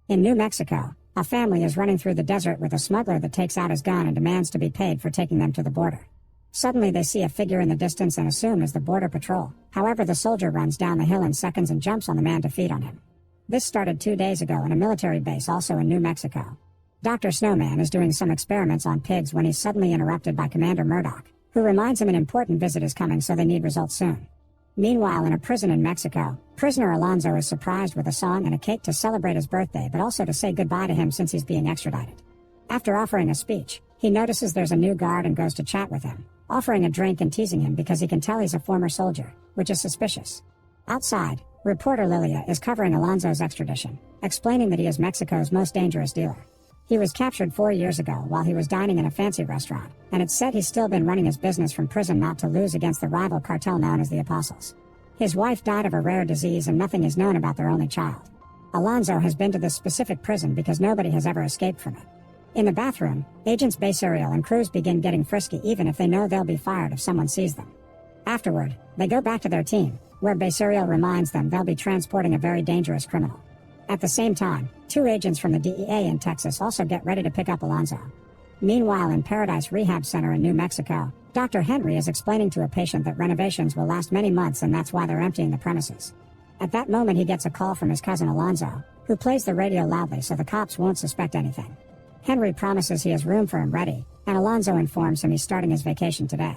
In New Mexico, a family is running through the desert with a smuggler that takes out his gun and demands to be paid for taking them to the border. Suddenly they see a figure in the distance and assume is the border patrol. However, the soldier runs down the hill in seconds and jumps on the man to feed on him. This started 2 days ago in a military base also in New Mexico. Dr. Snowman is doing some experiments on pigs when he's suddenly interrupted by Commander Murdoch, who reminds him an important visit is coming, so they need results soon. Meanwhile, in a prison in Mexico, prisoner Alonzo is surprised with a song and a cake to celebrate his birthday, but also to say goodbye to him since he's being extradited. After offering a speech, he notices there's a new guard and goes to chat with him, offering a drink and teasing him because he can tell he's a former soldier, which is suspicious. Outside, reporter Lilia is covering Alonzo's extradition, explaining that he is Mexico's most dangerous dealer. He was captured 4 years ago while he was dining in a fancy restaurant, and it's said he's still been running his business from prison not to lose against the rival cartel known as the Apostles. His wife died of a rare disease and nothing is known about their only child. Alonzo has been to this specific prison because nobody has ever escaped from it. In the bathroom, agents Basariel and Cruz begin getting frisky even if they know they'll be fired if someone sees them. Afterward, they go back to their team, where Basariel reminds them they'll be transporting a very dangerous criminal. At the same time, 2 agents from the DEA in Texas also get ready to pick up Alonzo. Meanwhile, in Paradise Rehab Center in New Mexico, Dr. Henry is explaining to a patient that renovations will last many months and that's why they're emptying the premises. At that moment he gets a call from his cousin Alonzo, who plays the radio loudly so the cops won't suspect anything. Henry promises he has room for him ready, and Alonzo informs him he's starting his vacation today.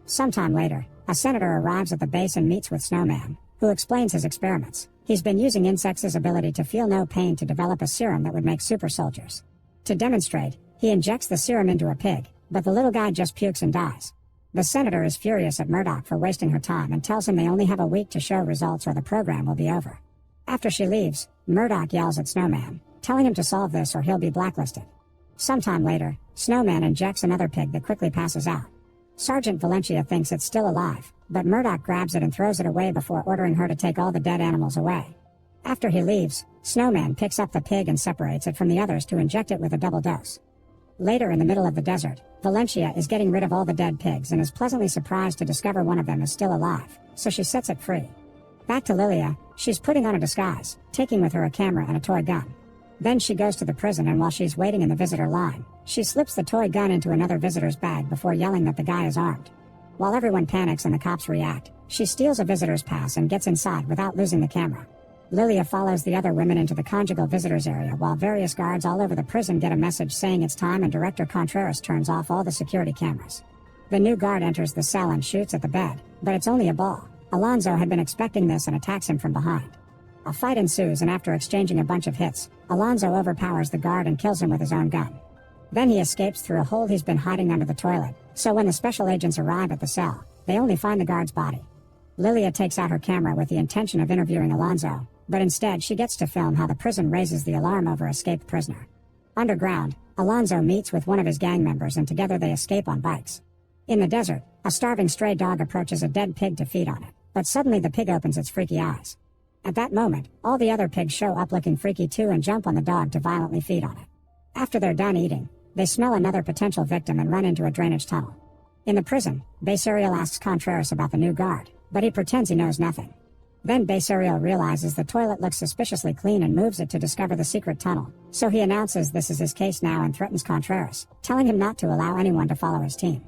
Sometime later, a senator arrives at the base and meets with Snowman, who explains his experiments. He's been using insects' ability to feel no pain to develop a serum that would make super soldiers. To demonstrate, he injects the serum into a pig, but the little guy just pukes and dies. The senator is furious at Murdoch for wasting her time and tells him they only have a week to show results or the program will be over. After she leaves, Murdoch yells at Snowman, telling him to solve this or he'll be blacklisted. Sometime later, Snowman injects another pig that quickly passes out. Sergeant Valencia thinks it's still alive, but Murdoch grabs it and throws it away before ordering her to take all the dead animals away. After he leaves, Snowman picks up the pig and separates it from the others to inject it with a double dose. Later in the middle of the desert, Valencia is getting rid of all the dead pigs and is pleasantly surprised to discover one of them is still alive, so she sets it free. Back to Lilia, she's putting on a disguise, taking with her a camera and a toy gun. Then she goes to the prison and while she's waiting in the visitor line, she slips the toy gun into another visitor's bag before yelling that the guy is armed. While everyone panics and the cops react, she steals a visitor's pass and gets inside without losing the camera. Lilia follows the other women into the conjugal visitors area while various guards all over the prison get a message saying it's time and Director Contreras turns off all the security cameras. The new guard enters the cell and shoots at the bed, but it's only a ball. Alonzo had been expecting this and attacks him from behind. A fight ensues and after exchanging a bunch of hits, Alonzo overpowers the guard and kills him with his own gun. Then he escapes through a hole he's been hiding under the toilet, so when the special agents arrive at the cell, they only find the guard's body. Lilia takes out her camera with the intention of interviewing Alonzo, but instead she gets to film how the prison raises the alarm over escaped prisoner. Underground, Alonzo meets with one of his gang members and together they escape on bikes. In the desert, a starving stray dog approaches a dead pig to feed on it, but suddenly the pig opens its freaky eyes. At that moment, all the other pigs show up looking freaky too and jump on the dog to violently feed on it. After they're done eating, they smell another potential victim and run into a drainage tunnel. In the prison, Basariel asks Contreras about the new guard, but he pretends he knows nothing. Then Basariel realizes the toilet looks suspiciously clean and moves it to discover the secret tunnel, so he announces this is his case now and threatens Contreras, telling him not to allow anyone to follow his team.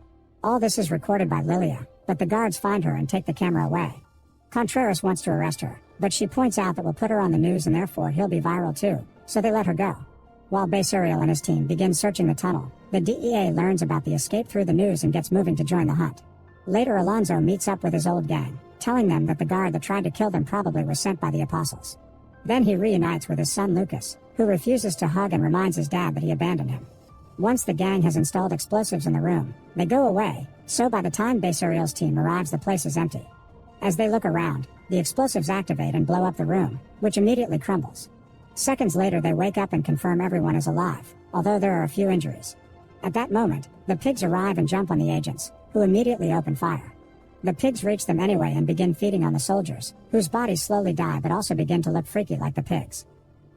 All this is recorded by Lilia, but the guards find her and take the camera away. Contreras wants to arrest her, but she points out that will put her on the news and therefore he'll be viral too, so they let her go. While Basariel and his team begin searching the tunnel, the DEA learns about the escape through the news and gets moving to join the hunt. Later Alonzo meets up with his old gang, telling them that the guard that tried to kill them probably was sent by the Apostles. Then he reunites with his son Lucas, who refuses to hug and reminds his dad that he abandoned him. Once the gang has installed explosives in the room, they go away, so by the time Basariel's team arrives the place is empty. As they look around, the explosives activate and blow up the room, which immediately crumbles. Seconds later they wake up and confirm everyone is alive, although there are a few injuries. At that moment, the pigs arrive and jump on the agents, who immediately open fire. The pigs reach them anyway and begin feeding on the soldiers, whose bodies slowly die but also begin to look freaky like the pigs.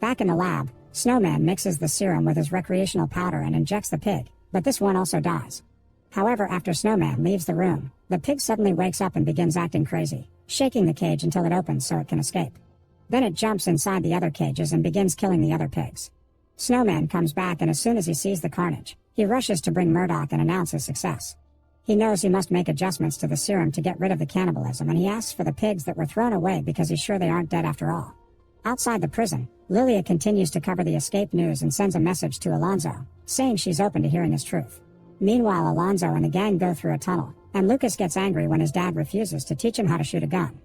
Back in the lab, Snowman mixes the serum with his recreational powder and injects the pig, but this one also dies. However, after Snowman leaves the room, the pig suddenly wakes up and begins acting crazy, shaking the cage until it opens so it can escape. Then it jumps inside the other cages and begins killing the other pigs. Snowman comes back, and as soon as he sees the carnage, he rushes to bring Murdoch and announce his success. He knows he must make adjustments to the serum to get rid of the cannibalism, and he asks for the pigs that were thrown away because he's sure they aren't dead after all. Outside the prison, Lilia continues to cover the escape news and sends a message to Alonzo, saying she's open to hearing his truth. Meanwhile, Alonzo and the gang go through a tunnel, and Lucas gets angry when his dad refuses to teach him how to shoot a gun.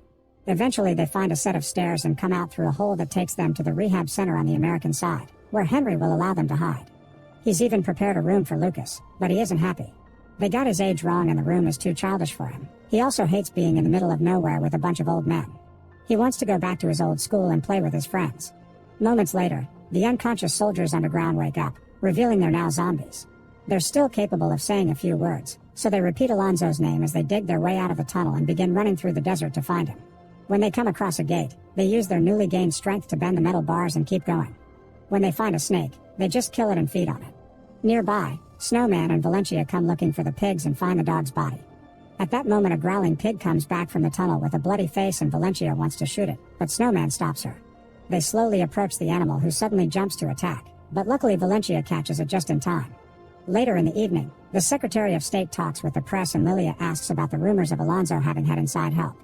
Eventually they find a set of stairs and come out through a hole that takes them to the rehab center on the American side, where Henry will allow them to hide. He's even prepared a room for Lucas, but he isn't happy. They got his age wrong and the room is too childish for him. He also hates being in the middle of nowhere with a bunch of old men. He wants to go back to his old school and play with his friends. Moments later, the unconscious soldiers underground wake up, revealing they're now zombies. They're still capable of saying a few words, so they repeat Alonzo's name as they dig their way out of the tunnel and begin running through the desert to find him. When they come across a gate, they use their newly gained strength to bend the metal bars and keep going. When they find a snake, they just kill it and feed on it. Nearby, Snowman and Valencia come looking for the pigs and find the dog's body. At that moment, a growling pig comes back from the tunnel with a bloody face, and Valencia wants to shoot it, but Snowman stops her. They slowly approach the animal, who suddenly jumps to attack, but luckily Valencia catches it just in time. Later in the evening, the Secretary of State talks with the press, and Lilia asks about the rumors of Alonzo having had inside help.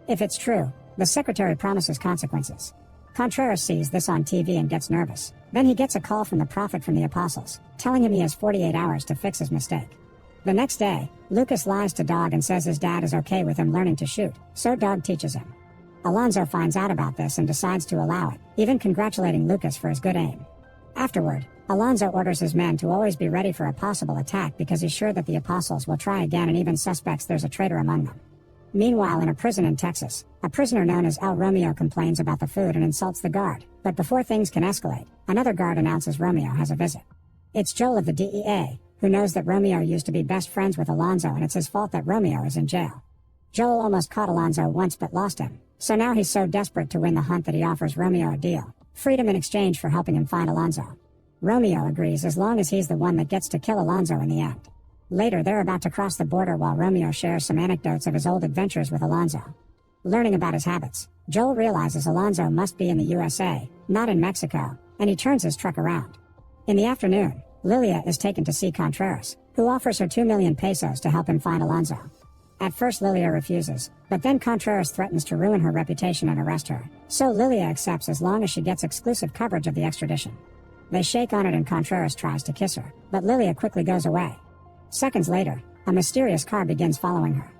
If it's true, the secretary promises consequences. Contreras sees this on TV and gets nervous. Then he gets a call from the prophet from the apostles, telling him he has 48 hours to fix his mistake. The next day, Lucas lies to Dog and says his dad is okay with him learning to shoot, so Dog teaches him. Alonzo finds out about this and decides to allow it, even congratulating Lucas for his good aim. Afterward, Alonzo orders his men to always be ready for a possible attack because he's sure that the apostles will try again and even suspects there's a traitor among them. Meanwhile, in a prison in Texas, a prisoner known as El Romeo complains about the food and insults the guard, but before things can escalate, another guard announces Romeo has a visit. It's Joel of the DEA, who knows that Romeo used to be best friends with Alonzo and it's his fault that Romeo is in jail. Joel almost caught Alonzo once but lost him, so now he's so desperate to win the hunt that he offers Romeo a deal, freedom in exchange for helping him find Alonzo. Romeo agrees as long as he's the one that gets to kill Alonzo in the end. Later, they're about to cross the border while Romeo shares some anecdotes of his old adventures with Alonzo. Learning about his habits, Joel realizes Alonzo must be in the USA, not in Mexico, and he turns his truck around. In the afternoon, Lilia is taken to see Contreras, who offers her 2 million pesos to help him find Alonzo. At first Lilia refuses, but then Contreras threatens to ruin her reputation and arrest her, so Lilia accepts as long as she gets exclusive coverage of the extradition. They shake on it and Contreras tries to kiss her, but Lilia quickly goes away. Seconds later, a mysterious car begins following her.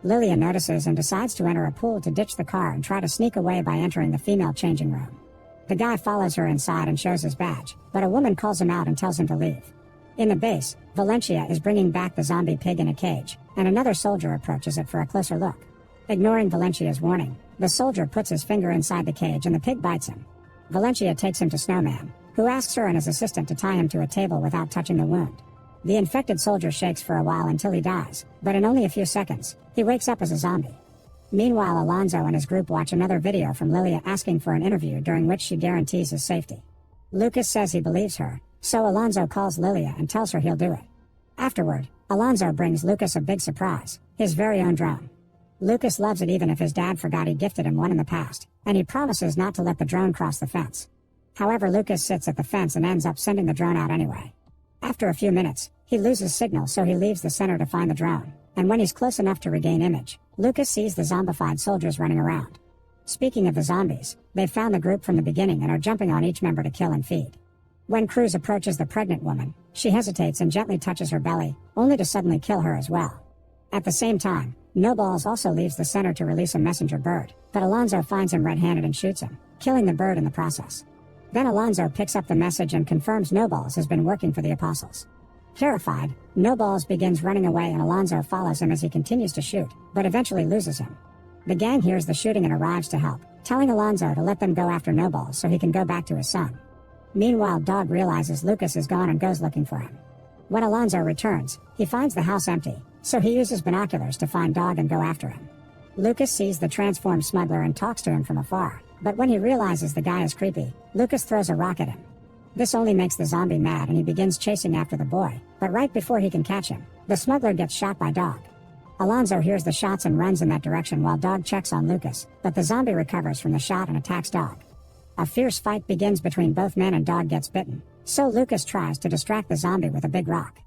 Lilia notices and decides to enter a pool to ditch the car and try to sneak away by entering the female changing room. The guy follows her inside and shows his badge, but a woman calls him out and tells him to leave. In the base, Valencia is bringing back the zombie pig in a cage, and another soldier approaches it for a closer look. Ignoring Valencia's warning, the soldier puts his finger inside the cage and the pig bites him. Valencia takes him to Snowman, who asks her and his assistant to tie him to a table without touching the wound. The infected soldier shakes for a while until he dies, but in only a few seconds, he wakes up as a zombie. Meanwhile, Alonzo and his group watch another video from Lilia asking for an interview during which she guarantees his safety. Lucas says he believes her, so Alonzo calls Lilia and tells her he'll do it. Afterward, Alonzo brings Lucas a big surprise, his very own drone. Lucas loves it even if his dad forgot he gifted him one in the past, and he promises not to let the drone cross the fence. However, Lucas sits at the fence and ends up sending the drone out anyway. After a few minutes, he loses signal, so he leaves the center to find the drone, and when he's close enough to regain image, Lucas sees the zombified soldiers running around. Speaking of the zombies, they've found the group from the beginning and are jumping on each member to kill and feed. When Cruz approaches the pregnant woman, she hesitates and gently touches her belly, only to suddenly kill her as well. At the same time, No Balls also leaves the center to release a messenger bird, but Alonzo finds him red-handed and shoots him, killing the bird in the process. Then Alonzo picks up the message and confirms No Balls has been working for the apostles. Terrified, No Balls begins running away and Alonzo follows him as he continues to shoot, but eventually loses him. The gang hears the shooting and arrives to help, telling Alonzo to let them go after No Balls so he can go back to his son. Meanwhile, Dog realizes Lucas is gone and goes looking for him. When Alonzo returns, he finds the house empty, so he uses binoculars to find Dog and go after him. Lucas sees the transformed smuggler and talks to him from afar, but when he realizes the guy is creepy, Lucas throws a rock at him. This only makes the zombie mad and he begins chasing after the boy, but right before he can catch him, the smuggler gets shot by Dog. Alonzo hears the shots and runs in that direction while Dog checks on Lucas, but the zombie recovers from the shot and attacks Dog. A fierce fight begins between both men and Dog gets bitten, so Lucas tries to distract the zombie with a big rock.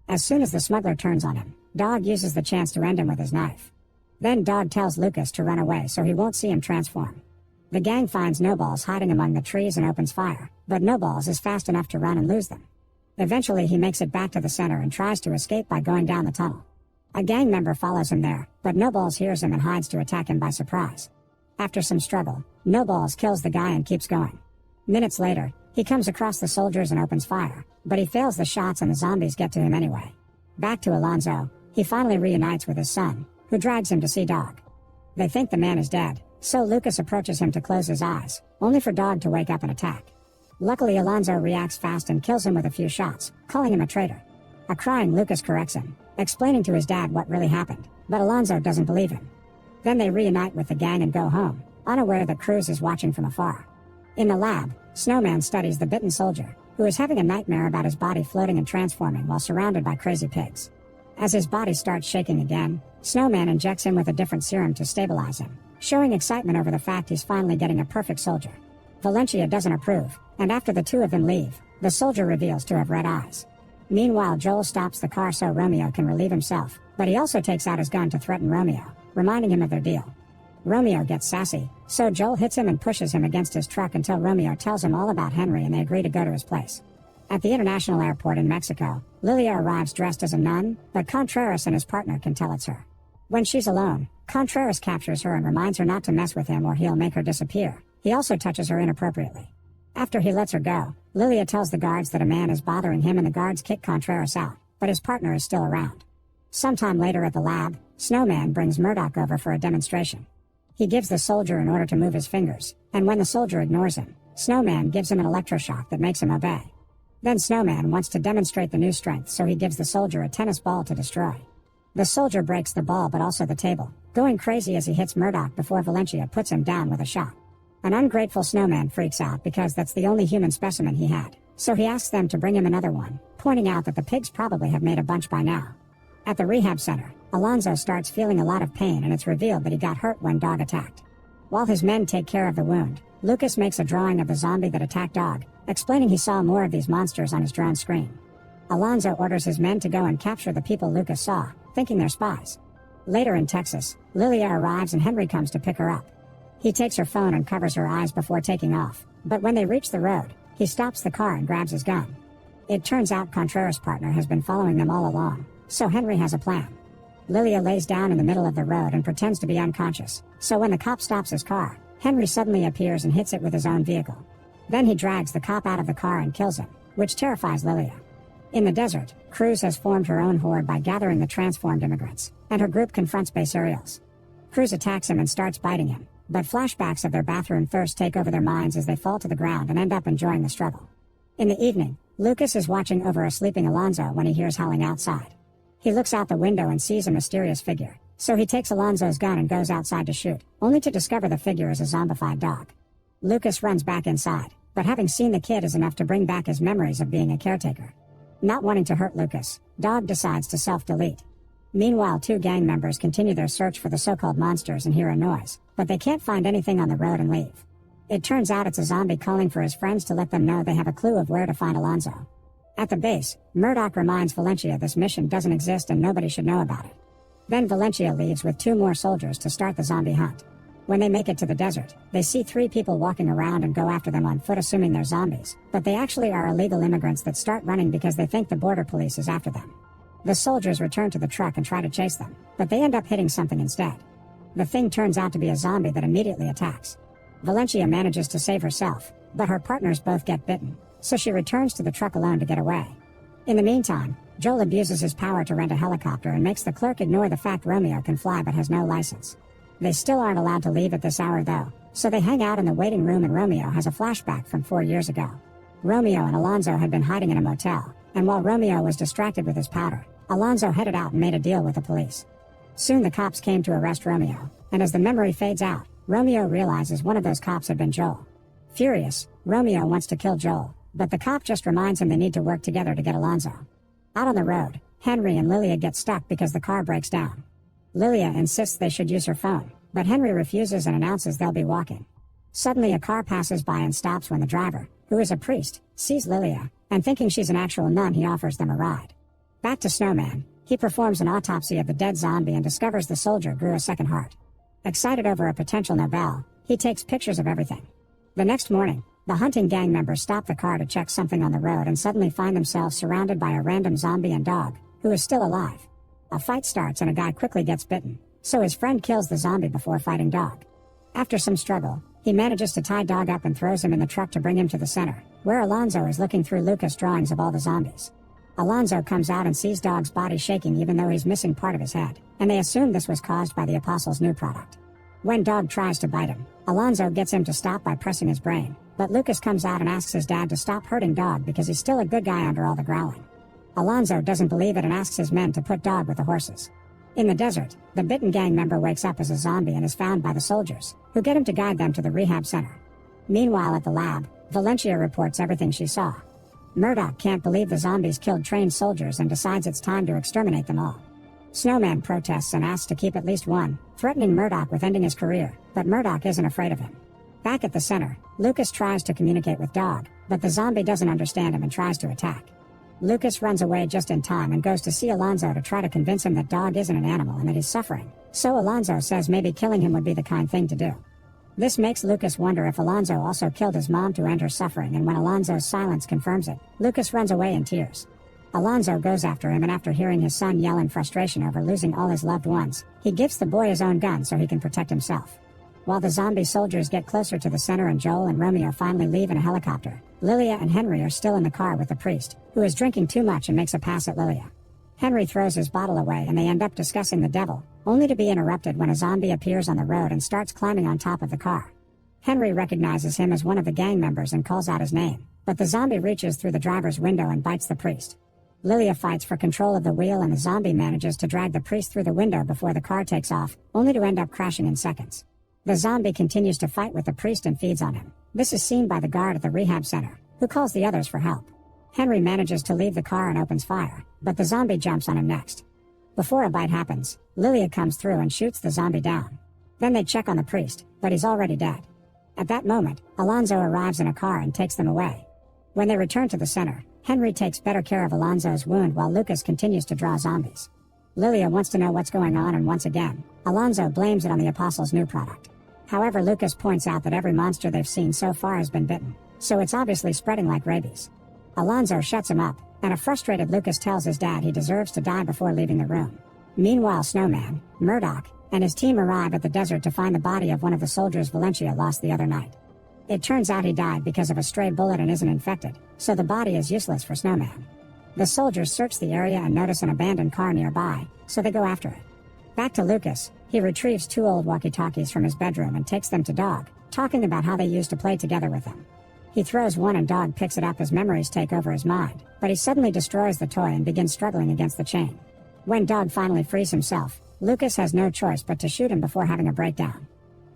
As soon as the smuggler turns on him, Dog uses the chance to end him with his knife. Then Dog tells Lucas to run away so he won't see him transform. The gang finds No Balls hiding among the trees and opens fire, but No Balls is fast enough to run and lose them. Eventually he makes it back to the center and tries to escape by going down the tunnel. A gang member follows him there, but No Balls hears him and hides to attack him by surprise. After some struggle, No Balls kills the guy and keeps going. Minutes later, he comes across the soldiers and opens fire, but he fails the shots and the zombies get to him anyway. Back to Alonzo, he finally reunites with his son, who drags him to see Dog. They think the man is dead, so Lucas approaches him to close his eyes, only for Dog to wake up and attack. Luckily Alonzo reacts fast and kills him with a few shots, calling him a traitor. A crying Lucas corrects him, explaining to his dad what really happened, but Alonzo doesn't believe him. Then they reunite with the gang and go home, unaware that Cruz is watching from afar. In the lab, Snowman studies the bitten soldier, who is having a nightmare about his body floating and transforming while surrounded by crazy pigs. As his body starts shaking again, Snowman injects him with a different serum to stabilize him, showing excitement over the fact he's finally getting a perfect soldier. Valencia doesn't approve, and after the two of them leave, the soldier reveals to have red eyes. Meanwhile Joel stops the car so Romeo can relieve himself, but he also takes out his gun to threaten Romeo, reminding him of their deal. Romeo gets sassy, so Joel hits him and pushes him against his truck until Romeo tells him all about Henry and they agree to go to his place. At the international airport in Mexico, Lilia arrives dressed as a nun, but Contreras and his partner can tell it's her. When she's alone, Contreras captures her and reminds her not to mess with him or he'll make her disappear. He also touches her inappropriately. After he lets her go, Lilia tells the guards that a man is bothering him and the guards kick Contreras out, but his partner is still around. Sometime later at the lab, Snowman brings Murdoch over for a demonstration. He gives the soldier an order to move his fingers, and when the soldier ignores him, Snowman gives him an electroshock that makes him obey. Then Snowman wants to demonstrate the new strength, so he gives the soldier a tennis ball to destroy. The soldier breaks the ball but also the table, going crazy as he hits Murdoch before Valencia puts him down with a shot. An ungrateful Snowman freaks out because that's the only human specimen he had, so he asks them to bring him another one, pointing out that the pigs probably have made a bunch by now. At the rehab center, Alonzo starts feeling a lot of pain and it's revealed that he got hurt when Dog attacked. While his men take care of the wound, Lucas makes a drawing of the zombie that attacked Dog, explaining he saw more of these monsters on his drone screen. Alonzo orders his men to go and capture the people Lucas saw, thinking they're spies. Later in Texas, Lilia arrives and Henry comes to pick her up. He takes her phone and covers her eyes before taking off, but when they reach the road, he stops the car and grabs his gun. It turns out Contreras' partner has been following them all along, so Henry has a plan. Lilia lays down in the middle of the road and pretends to be unconscious, so when the cop stops his car, Henry suddenly appears and hits it with his own vehicle. Then he drags the cop out of the car and kills him, which terrifies Lilia. In the desert, Cruz has formed her own horde by gathering the transformed immigrants, and her group confronts base aerials. Cruz attacks him and starts biting him, but flashbacks of their bathroom thirst take over their minds as they fall to the ground and end up enjoying the struggle. In the evening, Lucas is watching over a sleeping Alonzo when he hears howling outside. He looks out the window and sees a mysterious figure, so he takes Alonzo's gun and goes outside to shoot, only to discover the figure is a zombified dog. Lucas runs back inside, but having seen the kid is enough to bring back his memories of being a caretaker. Not wanting to hurt Lucas, Dog decides to self-delete. Meanwhile, two gang members continue their search for the so-called monsters and hear a noise, but they can't find anything on the road and leave. It turns out it's a zombie calling for his friends to let them know they have a clue of where to find Alonzo. At the base, Murdoch reminds Valencia this mission doesn't exist and nobody should know about it. Then Valencia leaves with two more soldiers to start the zombie hunt. When they make it to the desert, they see three people walking around and go after them on foot assuming they're zombies, but they actually are illegal immigrants that start running because they think the border police is after them. The soldiers return to the truck and try to chase them, but they end up hitting something instead. The thing turns out to be a zombie that immediately attacks. Valencia manages to save herself, but her partners both get bitten, so she returns to the truck alone to get away. In the meantime, Joel abuses his power to rent a helicopter and makes the clerk ignore the fact Romeo can fly but has no license. They still aren't allowed to leave at this hour though, so they hang out in the waiting room and Romeo has a flashback from 4 years ago. Romeo and Alonzo had been hiding in a motel, and while Romeo was distracted with his powder, Alonzo headed out and made a deal with the police. Soon the cops came to arrest Romeo, and as the memory fades out, Romeo realizes one of those cops had been Joel. Furious, Romeo wants to kill Joel, but the cop just reminds him they need to work together to get Alonzo. Out on the road, Henry and Lilia get stuck because the car breaks down. Lilia insists they should use her phone, but Henry refuses and announces they'll be walking. Suddenly a car passes by and stops when the driver, who is a priest, sees Lilia, and thinking she's an actual nun, he offers them a ride. Back to Snowman, he performs an autopsy of the dead zombie and discovers the soldier grew a second heart. Excited over a potential Nobel, he takes pictures of everything. The next morning, the hunting gang members stop the car to check something on the road and suddenly find themselves surrounded by a random zombie and dog, who is still alive. A fight starts and a guy quickly gets bitten, so his friend kills the zombie before fighting dog. After some struggle, he manages to tie dog up and throws him in the truck to bring him to the center, where Alonzo is looking through Lucas' drawings of all the zombies. Alonzo comes out and sees dog's body shaking even though he's missing part of his head, and they assume this was caused by the Apostle's new product. When dog tries to bite him, Alonzo gets him to stop by pressing his brain, but Lucas comes out and asks his dad to stop hurting dog because he's still a good guy under all the growling. Alonzo doesn't believe it and asks his men to put dog with the horses. In the desert, the bitten gang member wakes up as a zombie and is found by the soldiers, who get him to guide them to the rehab center. Meanwhile at the lab, Valencia reports everything she saw. Murdoch can't believe the zombies killed trained soldiers and decides it's time to exterminate them all. Snowman protests and asks to keep at least one, threatening Murdoch with ending his career, but Murdoch isn't afraid of him. Back at the center, Lucas tries to communicate with Dog, but the zombie doesn't understand him and tries to attack. Lucas runs away just in time and goes to see Alonzo to try to convince him that Dog isn't an animal and that he's suffering, so Alonzo says maybe killing him would be the kind thing to do. This makes Lucas wonder if Alonzo also killed his mom to end her suffering, and when Alonzo's silence confirms it, Lucas runs away in tears. Alonzo goes after him, and after hearing his son yell in frustration over losing all his loved ones, he gives the boy his own gun so he can protect himself. While the zombie soldiers get closer to the center and Joel and Romeo finally leave in a helicopter, Lilia and Henry are still in the car with the priest, who is drinking too much and makes a pass at Lilia. Henry throws his bottle away and they end up discussing the devil, only to be interrupted when a zombie appears on the road and starts climbing on top of the car. Henry recognizes him as one of the gang members and calls out his name, but the zombie reaches through the driver's window and bites the priest. Lilia fights for control of the wheel and the zombie manages to drag the priest through the window before the car takes off, only to end up crashing in seconds. The zombie continues to fight with the priest and feeds on him. This is seen by the guard at the rehab center, who calls the others for help. Henry manages to leave the car and opens fire, but the zombie jumps on him next. Before a bite happens, Lilia comes through and shoots the zombie down. Then they check on the priest, but he's already dead. At that moment, Alonzo arrives in a car and takes them away. When they return to the center, Henry takes better care of Alonzo's wound while Lucas continues to draw zombies. Lilia wants to know what's going on, and once again, Alonzo blames it on the Apostle's new product. However, Lucas points out that every monster they've seen so far has been bitten, so it's obviously spreading like rabies. Alonzo shuts him up, and a frustrated Lucas tells his dad he deserves to die before leaving the room. Meanwhile, Snowman, Murdoch, and his team arrive at the desert to find the body of one of the soldiers Valencia lost the other night. It turns out he died because of a stray bullet and isn't infected, so the body is useless for Snowman. The soldiers search the area and notice an abandoned car nearby, so they go after it. Back to Lucas, he retrieves 2 old walkie-talkies from his bedroom and takes them to Dog, talking about how they used to play together with him. He throws one and Dog picks it up as memories take over his mind, but he suddenly destroys the toy and begins struggling against the chain. When Dog finally frees himself, Lucas has no choice but to shoot him before having a breakdown.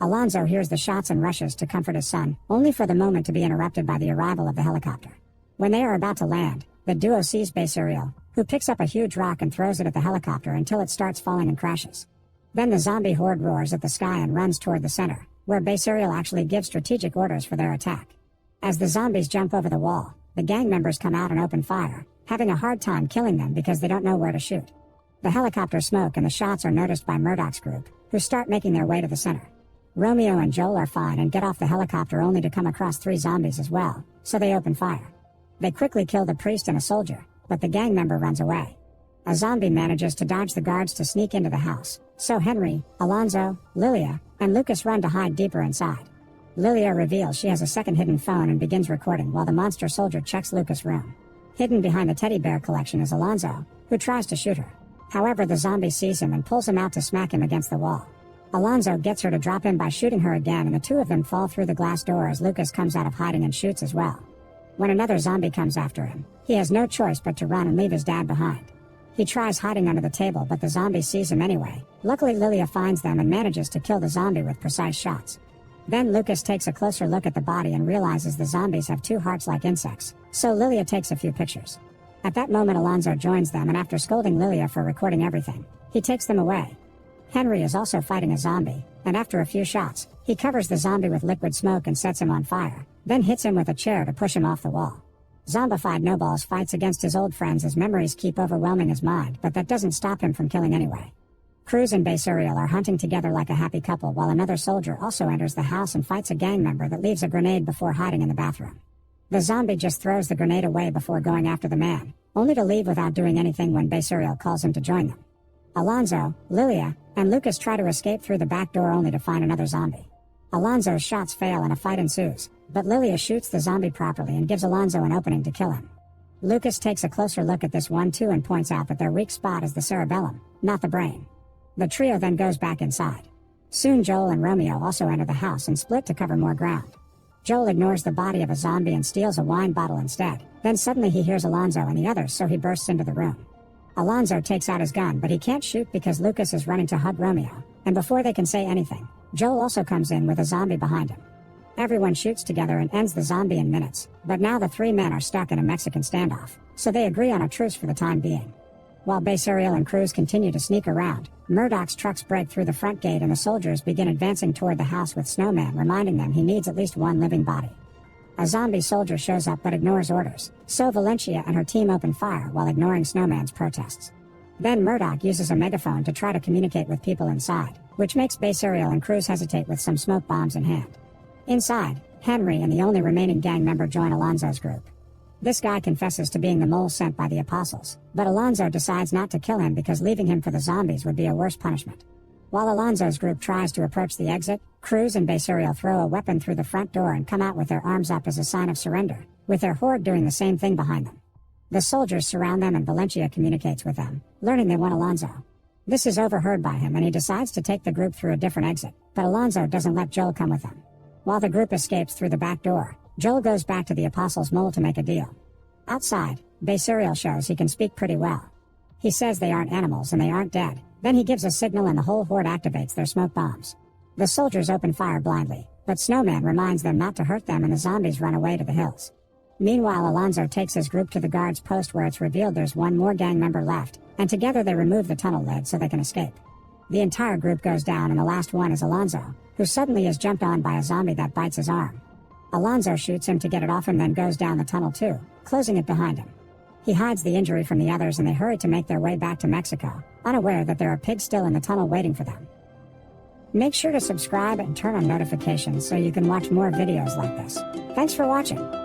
Alonzo hears the shots and rushes to comfort his son, only for the moment to be interrupted by the arrival of the helicopter. When they are about to land, the duo sees Basuriel, who picks up a huge rock and throws it at the helicopter until it starts falling and crashes. Then the zombie horde roars at the sky and runs toward the center, where Basuriel actually gives strategic orders for their attack. As the zombies jump over the wall, the gang members come out and open fire, having a hard time killing them because they don't know where to shoot. The helicopter smoke and the shots are noticed by Murdoch's group, who start making their way to the center. Romeo and Joel are fine and get off the helicopter only to come across 3 zombies as well, so they open fire. They quickly kill the priest and a soldier, but the gang member runs away. A zombie manages to dodge the guards to sneak into the house, so Henry, Alonzo, Lilia, and Lucas run to hide deeper inside. Lilia reveals she has a second hidden phone and begins recording while the monster soldier checks Lucas' room. Hidden behind the teddy bear collection is Alonzo, who tries to shoot her. However, the zombie sees him and pulls him out to smack him against the wall. Alonzo gets her to drop him by shooting her again, and the 2 of them fall through the glass door as Lucas comes out of hiding and shoots as well. When another zombie comes after him, he has no choice but to run and leave his dad behind. He tries hiding under the table, but the zombie sees him anyway. Luckily, Lilia finds them and manages to kill the zombie with precise shots. Then Lucas takes a closer look at the body and realizes the zombies have 2 hearts like insects, so Lilia takes a few pictures. At that moment, Alonzo joins them, and after scolding Lilia for recording everything, he takes them away. Henry is also fighting a zombie, and after a few shots, he covers the zombie with liquid smoke and sets him on fire, then hits him with a chair to push him off the wall. Zombified Noballs fights against his old friends as memories keep overwhelming his mind, but that doesn't stop him from killing anyway. Cruz and Basuriel are hunting together like a happy couple while another soldier also enters the house and fights a gang member that leaves a grenade before hiding in the bathroom. The zombie just throws the grenade away before going after the man, only to leave without doing anything when Basuriel calls him to join them. Alonzo, Lilia, and Lucas try to escape through the back door only to find another zombie. Alonzo's shots fail and a fight ensues, but Lilia shoots the zombie properly and gives Alonzo an opening to kill him. Lucas takes a closer look at this one too and points out that their weak spot is the cerebellum, not the brain. The trio then goes back inside. Soon Joel and Romeo also enter the house and split to cover more ground. Joel ignores the body of a zombie and steals a wine bottle instead, then suddenly he hears Alonzo and the others, so he bursts into the room. Alonzo takes out his gun, but he can't shoot because Lucas is running to hug Romeo, and before they can say anything, Joel also comes in with a zombie behind him. Everyone shoots together and ends the zombie in minutes, but now the three men are stuck in a Mexican standoff, so they agree on a truce for the time being. While Basuriel and Cruz continue to sneak around, Murdoch's trucks break through the front gate and the soldiers begin advancing toward the house with Snowman reminding them he needs at least one living body. A zombie soldier shows up but ignores orders, so Valencia and her team open fire while ignoring Snowman's protests. Then Murdoch uses a megaphone to try to communicate with people inside, which makes Basuriel and Cruz hesitate with some smoke bombs in hand. Inside, Henry and the only remaining gang member join Alonzo's group. This guy confesses to being the mole sent by the apostles, but Alonzo decides not to kill him because leaving him for the zombies would be a worse punishment. While Alonzo's group tries to approach the exit, Cruz and Basuriel throw a weapon through the front door and come out with their arms up as a sign of surrender, with their horde doing the same thing behind them. The soldiers surround them and Valencia communicates with them, learning they want Alonzo. This is overheard by him and he decides to take the group through a different exit, but Alonzo doesn't let Joel come with them. While the group escapes through the back door, Joel goes back to the apostles' mole to make a deal. Outside, Basuriel shows he can speak pretty well. He says they aren't animals and they aren't dead, then he gives a signal and the whole horde activates their smoke bombs. The soldiers open fire blindly, but Snowman reminds them not to hurt them and the zombies run away to the hills. Meanwhile, Alonzo takes his group to the guard's post where it's revealed there's one more gang member left, and together they remove the tunnel lid so they can escape. The entire group goes down and the last one is Alonzo, who suddenly is jumped on by a zombie that bites his arm. Alonzo shoots him to get it off and then goes down the tunnel too, closing it behind him. He hides the injury from the others and they hurry to make their way back to Mexico, unaware that there are pigs still in the tunnel waiting for them. Make sure to subscribe and turn on notifications so you can watch more videos like this. Thanks for watching.